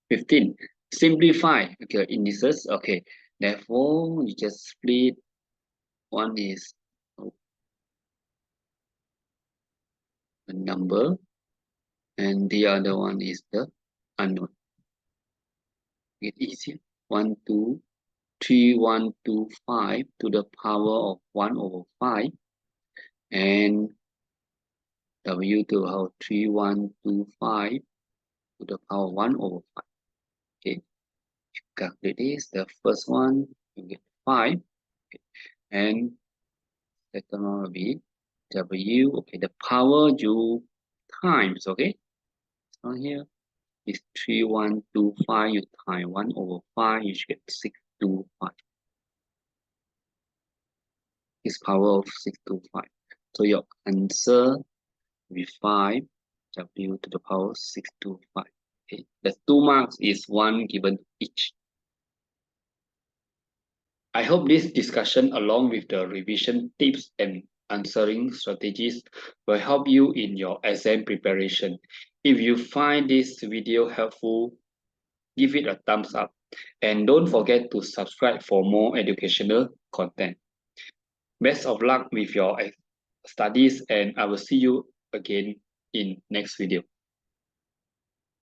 15. Simplify, okay, indices, okay. Therefore, you just split. One is a number, and the other one is the unknown. Get easier. 1, 2, 3, 1, 2, 5 to the power of 1 over 5, and W to the power 3, 1, 2, 5 to the power 1 over 5. Okay, calculate this. The first one you get 5, okay. And second one will be W, okay, the power U times, okay. So here is 3, 1, 2, 5, you times 1 over 5, you should get 6, 2, 5. Is power of 6 to 5. So your answer will be 5, W to the power 6 to 5. Okay, the 2 marks is 1 given each. I hope this discussion along with the revision tips and answering strategies will help you in your exam preparation. If you find this video helpful, give it a thumbs up and don't forget to subscribe for more educational content. Best of luck with your studies, and I will see you again in next video.